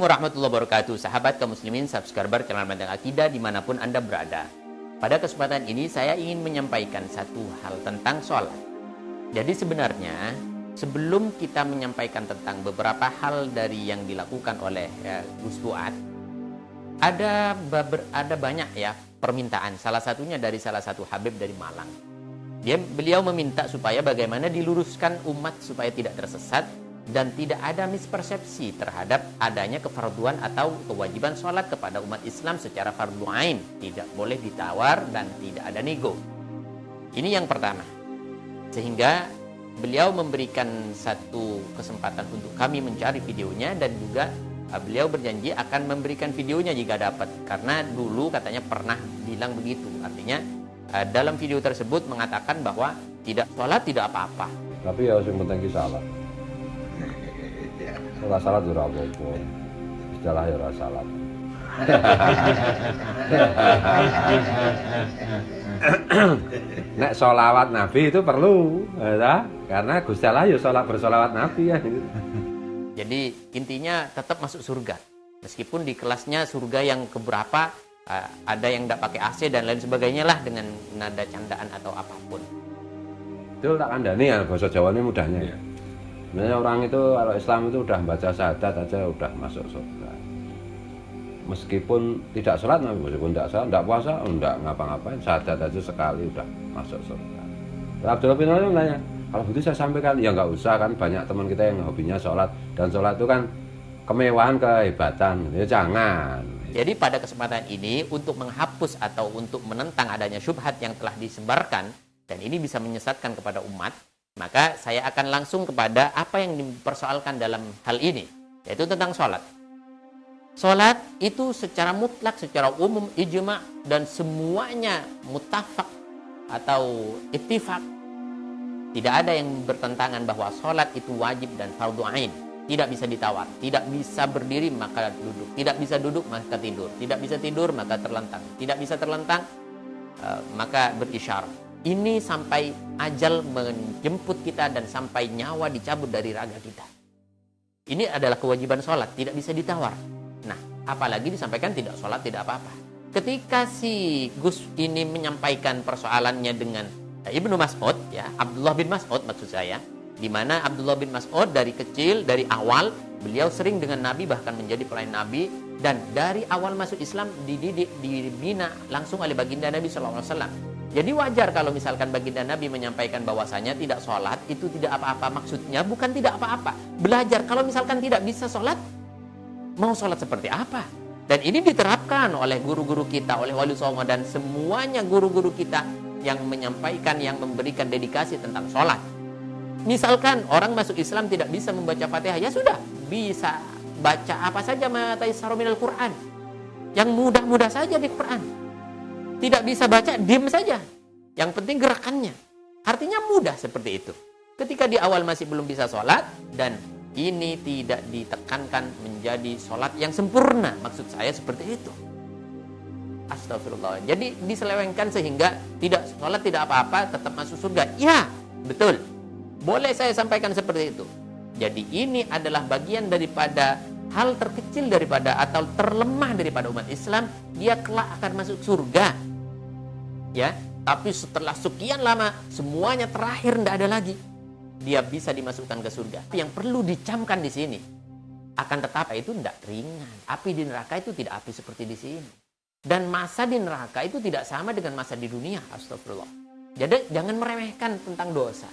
Assalamualaikum warahmatullahi wabarakatuh. Sahabat kaum muslimin, subscriber channel Benteng Akidah dimanapun Anda berada. Pada kesempatan ini saya ingin menyampaikan satu hal tentang sholat. Jadi sebenarnya sebelum kita menyampaikan tentang beberapa hal dari yang dilakukan oleh Gus Fuad, ada banyak ya permintaan. Salah satunya dari salah satu Habib dari Malang. Beliau meminta supaya bagaimana diluruskan umat supaya tidak tersesat dan tidak ada mispersepsi terhadap adanya kefarduan atau kewajiban sholat kepada umat Islam secara fardu ain. Tidak boleh ditawar dan tidak ada nego. Ini yang pertama. Sehingga beliau memberikan satu kesempatan untuk kami mencari videonya, dan juga beliau berjanji akan memberikan videonya jika dapat. Karena dulu katanya pernah bilang begitu. Artinya dalam video tersebut mengatakan bahwa tidak sholat tidak apa-apa. Tapi ya yang penting salat. Ora salat ora apa-apa. Istilah ya ora salat. Nek sholawat Nabi itu perlu, ya, karena Gusti Allah ya bersolawat Nabi ya. Jadi intinya tetap masuk surga. Meskipun di kelasnya surga yang keberapa, ada yang tidak pakai AC dan lain sebagainya lah dengan nada candaan atau apapun. Itu tak kandani ya, bahasa Jawa ini mudahnya ya. Sebenarnya orang itu kalau Islam itu udah baca syahadat aja udah masuk surga. Meskipun tidak sholat, meskipun tidak sholat, tidak puasa, tidak ngapa-ngapain, syahadat aja sekali udah masuk surga. Abdullah bin Umar nanya, kalau begitu saya sampaikan, ya nggak usah, kan banyak teman kita yang hobinya sholat, dan sholat itu kan kemewahan, kehebatan, ya jangan. Jadi pada kesempatan ini untuk menghapus atau untuk menentang adanya syubhat yang telah disebarkan, dan ini bisa menyesatkan kepada umat, maka saya akan langsung kepada apa yang dipersoalkan dalam hal ini, yaitu tentang sholat. Sholat itu secara mutlak, secara umum, ijma' dan semuanya mutafak atau ittifaq. Tidak ada yang bertentangan bahwa sholat itu wajib dan fardu ain. Tidak bisa ditawar, tidak bisa berdiri maka duduk, tidak bisa duduk maka tidur, tidak bisa tidur maka terlentang, tidak bisa terlentang maka berisyarah. Ini sampai ajal menjemput kita dan sampai nyawa dicabut dari raga kita. Ini adalah kewajiban sholat, tidak bisa ditawar. Nah, apalagi disampaikan tidak sholat, tidak apa-apa. Ketika si Gus ini menyampaikan persoalannya dengan Ibnu Mas'ud, ya, Abdullah bin Mas'ud maksud saya, di mana Abdullah bin Mas'ud dari kecil, dari awal, beliau sering dengan Nabi, bahkan menjadi pelayan Nabi, dan dari awal masuk Islam dididik, dibina langsung oleh baginda Nabi SAW. Jadi wajar kalau misalkan baginda Nabi menyampaikan bahwasanya tidak sholat itu tidak apa-apa. Maksudnya bukan tidak apa-apa. Belajar, kalau misalkan tidak bisa sholat, mau sholat seperti apa? Dan ini diterapkan oleh guru-guru kita, oleh Wali Songo, dan semuanya guru-guru kita yang menyampaikan, yang memberikan dedikasi tentang sholat. Misalkan orang masuk Islam tidak bisa membaca Fatihah, ya sudah, bisa baca apa saja matayassara minal Quran. Yang mudah-mudah saja di Quran. Tidak bisa baca, diam saja. Yang penting gerakannya. Artinya mudah seperti itu. Ketika di awal masih belum bisa sholat, dan ini tidak ditekankan menjadi sholat yang sempurna. Maksud saya seperti itu. Astagfirullah. Jadi diselewengkan sehingga tidak sholat tidak apa-apa, tetap masuk surga. Ya, betul. Boleh saya sampaikan seperti itu. Jadi ini adalah bagian daripada hal terkecil daripada atau terlemah daripada umat Islam. Dia kelak akan masuk surga. Ya, tapi setelah sekian lama semuanya terakhir tidak ada lagi, dia bisa dimasukkan ke surga. Yang perlu dicamkan di sini, akan tetapi itu tidak ringan. Api di neraka itu tidak api seperti di sini, dan masa di neraka itu tidak sama dengan masa di dunia. Astagfirullah. Jadi jangan meremehkan tentang dosa.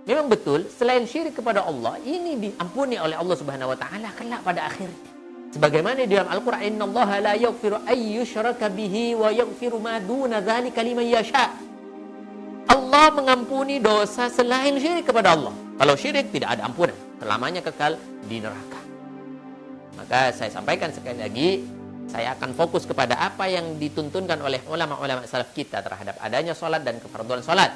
Memang betul, selain syirik kepada Allah, ini diampuni oleh Allah Subhanahu wa taala kelak pada akhirnya. Sebagaimana di dalam Al-Qur'an, innallaha la yaghfiru ay yushraka bihi wa yaghfiru ma duna dzalika liman yasha. Allah mengampuni dosa selain syirik kepada Allah. Kalau syirik tidak ada ampunan, selamanya kekal di neraka. Maka saya sampaikan sekali lagi, saya akan fokus kepada apa yang dituntunkan oleh ulama-ulama salaf kita terhadap adanya sholat dan kefarduan sholat.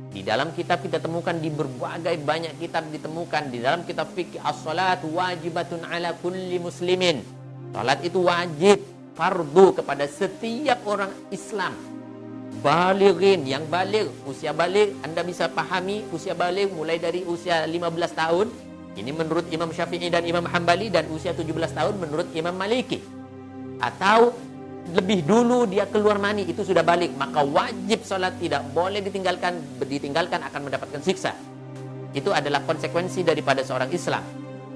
Di dalam kitab kita temukan, di berbagai banyak kitab ditemukan. Di dalam kitab fikih, as-sholatu wajibatun ala kulli muslimin. Salat itu wajib, fardu kepada setiap orang Islam. Balighin, yang baligh, usia baligh, Anda bisa pahami usia baligh mulai dari usia 15 tahun Ini menurut Imam Syafi'i dan Imam Hambali, dan usia 17 tahun menurut Imam Maliki. Atau lebih dulu dia keluar mani, itu sudah balik, maka wajib sholat, tidak boleh ditinggalkan akan mendapatkan siksa. Itu adalah konsekuensi daripada seorang Islam.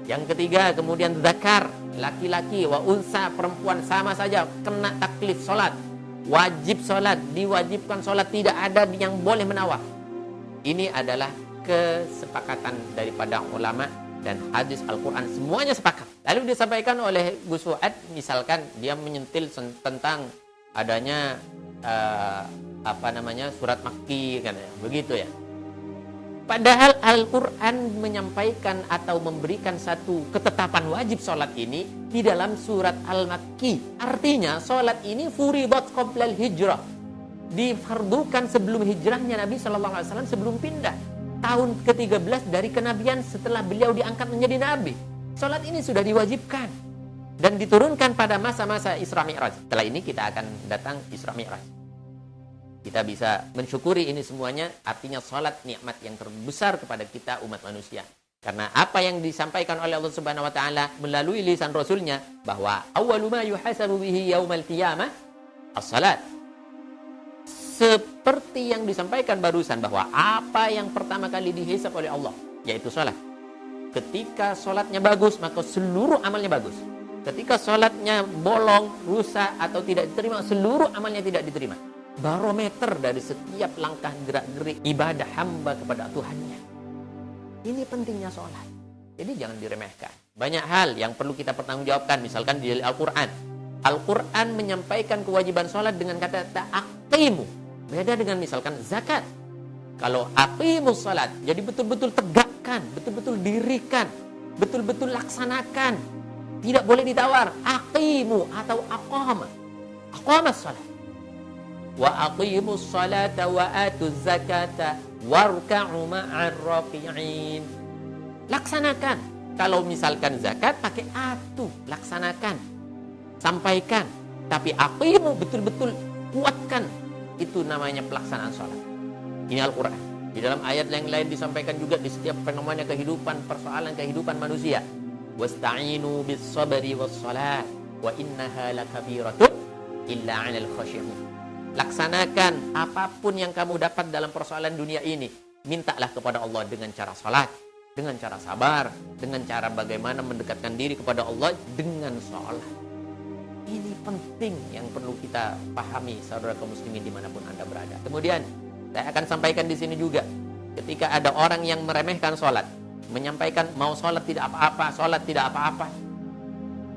Yang ketiga, kemudian zakar, laki-laki, wa unsa, perempuan, sama saja kena taklif sholat. Wajib sholat, diwajibkan sholat, tidak ada yang boleh menawar. Ini adalah kesepakatan daripada ulama dan hadis Al-Quran, semuanya sepakat. Lalu disampaikan oleh Gus Fuad, misalkan dia menyentil tentang adanya surat Makki, kan ya, begitu ya. Padahal Al-Quran menyampaikan atau memberikan satu ketetapan wajib sholat ini di dalam surat Al-Makki. Artinya sholat ini furidat qoblal hijrah, difardukan sebelum hijrahnya Nabi SAW, sebelum pindah tahun ke-13 dari kenabian setelah beliau diangkat menjadi nabi. Salat ini sudah diwajibkan dan diturunkan pada masa-masa Isra Mi'raj. Setelah ini kita akan datang Isra Mi'raj. Kita bisa mensyukuri ini semuanya, artinya salat nikmat yang terbesar kepada kita umat manusia. Karena apa yang disampaikan oleh Allah Subhanahu wa taala melalui lisan Rasulnya, bahwa awwalu ma yuhasabu bihi yaumal qiyamah as-salat. Seperti yang disampaikan barusan, bahwa apa yang pertama kali dihisab oleh Allah yaitu salat. Ketika salatnya bagus, maka seluruh amalnya bagus. Ketika salatnya bolong, rusak atau tidak diterima, seluruh amalnya tidak diterima. Barometer dari setiap langkah gerak-gerik ibadah hamba kepada Tuhannya. Ini pentingnya salat. Jadi jangan diremehkan. Banyak hal yang perlu kita pertanggungjawabkan, misalkan di Al-Quran. Al-Quran menyampaikan kewajiban salat dengan kata ta'aqimu. Beda dengan misalkan zakat. Kalau aqimus salat, jadi betul-betul tegakkan, betul-betul dirikan, betul-betul laksanakan. Tidak boleh ditawar. Aqimu atau aqama. Aqamas salat. Wa aqimus salata wa atuz zakata warka'u ma'ar raki'in. Laksanakan. Kalau misalkan zakat pakai atu, laksanakan, sampaikan. Tapi aqimu, betul-betul kuatkan. Itu namanya pelaksanaan sholat. Ini Al-Quran. Di dalam ayat yang lain disampaikan juga di setiap fenomena kehidupan, persoalan kehidupan manusia. Wasta'inu bis sabri was salat wa innaha lakabiratun illa 'alal khashi'in. Laksanakan apapun yang kamu dapat dalam persoalan dunia ini. Mintalah kepada Allah dengan cara salat, dengan cara sabar, dengan cara bagaimana mendekatkan diri kepada Allah dengan salat. Ini penting yang perlu kita pahami, saudara kaum muslimin dimanapun Anda berada. Kemudian saya akan sampaikan di sini juga, ketika ada orang yang meremehkan sholat, menyampaikan mau sholat tidak apa-apa,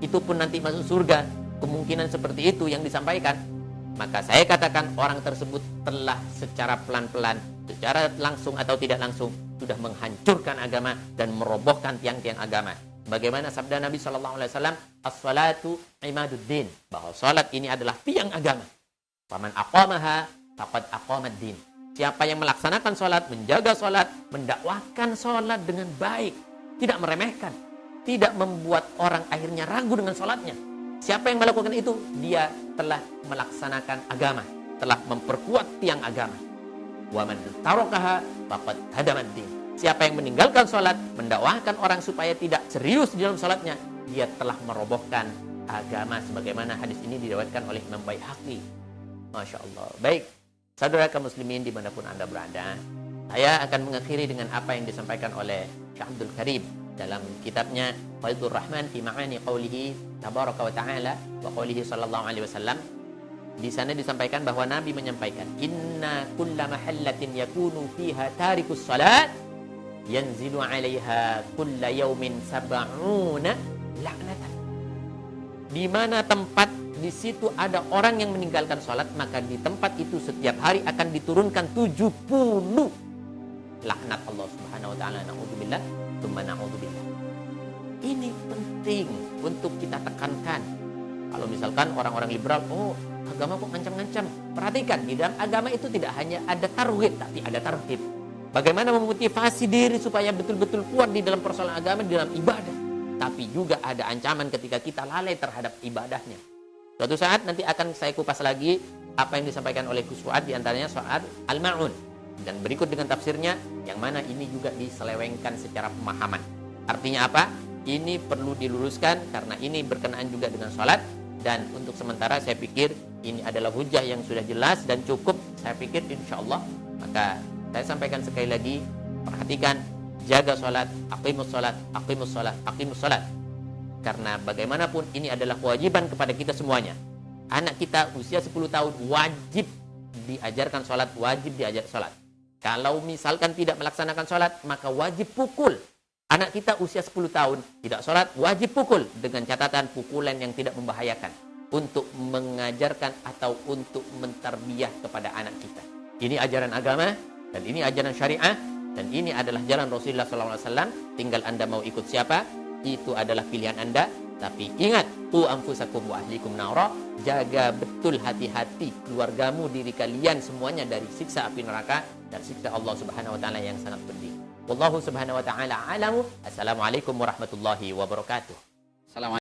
itu pun nanti masuk surga, kemungkinan seperti itu yang disampaikan, maka saya katakan orang tersebut telah secara pelan-pelan, secara langsung atau tidak langsung, sudah menghancurkan agama dan merobohkan tiang-tiang agama. Bagaimana sabda Nabi SAW, as-salatu imaduddin, bahwa salat ini adalah tiang agama. Faman aqamaha faqad aqamad-din. Siapa yang melaksanakan salat, menjaga salat, mendakwahkan salat dengan baik, tidak meremehkan, tidak membuat orang akhirnya ragu dengan salatnya. Siapa yang melakukan itu, dia telah melaksanakan agama, telah memperkuat tiang agama. Wa man tarakaha faqad hadamad-din. Siapa yang meninggalkan sholat, mendakwahkan orang supaya tidak serius di dalam sholatnya, dia telah merobohkan agama, sebagaimana hadis ini diriwayatkan oleh Imam Baihaqi. Masya Allah. Baik, saudara kaum muslimin dimanapun Anda berada, saya akan mengakhiri dengan apa yang disampaikan oleh Syekh Abdul Karim dalam kitabnya Faidur Rahman fi Ma'ani Qawlihi Tabaraka wa Ta'ala wa Qawlihi Sallallahu Alaihi Wasallam. Di sana disampaikan bahwa Nabi menyampaikan, Inna kulla mahallatin yakunu fiha tarikus salat yanzilu 'alaiha kulla yaumin sab'una la'natan. Di mana tempat di situ ada orang yang meninggalkan salat, maka di tempat itu setiap hari akan diturunkan 70 laknat Allah Subhanahu wa taala. Na'udzubillah, tsumma na'udzubillah. Ini penting untuk kita tekankan. Kalau misalkan orang-orang liberal, agama kok ngancam-ngancam. Perhatikan, di dalam agama itu tidak hanya ada targhib, tapi ada tarhib. Bagaimana memotivasi diri supaya betul-betul kuat di dalam persoalan agama, di dalam ibadah. Tapi juga ada ancaman ketika kita lalai terhadap ibadahnya. Suatu saat nanti akan saya kupas lagi apa yang disampaikan oleh Gus Fuad, diantaranya soal Al-Ma'un. Dan berikut dengan tafsirnya, yang mana ini juga diselewengkan secara pemahaman. Artinya apa? Ini perlu diluruskan karena ini berkenaan juga dengan sholat. Dan untuk sementara saya pikir ini adalah hujah yang sudah jelas dan cukup. Saya pikir insya Allah. Maka saya sampaikan sekali lagi, perhatikan, jaga sholat, aqimus sholat, aqimus sholat, aqimus sholat. Karena bagaimanapun ini adalah kewajiban kepada kita semuanya. Anak kita usia 10 tahun wajib diajarkan sholat, wajib diajar sholat. Kalau misalkan tidak melaksanakan sholat, maka wajib pukul. Anak kita usia 10 tahun tidak sholat, wajib pukul. Dengan catatan pukulan yang tidak membahayakan. Untuk mengajarkan atau untuk mentarbiyah kepada anak kita. Ini ajaran agama, dan ini ajaran syariah, dan ini adalah jalan Rasulullah SAW. Tinggal Anda mau ikut siapa, itu adalah pilihan Anda. Tapi ingat, tu anfusakum wa ahlikum nara, jaga betul hati-hati keluargamu, diri kalian semuanya dari siksa api neraka dan siksa Allah Subhanahu wa taala yang sangat pedih. Wallahu subhanahu wa ta'ala a'lamu. Assalamualaikum warahmatullahi wabarakatuh.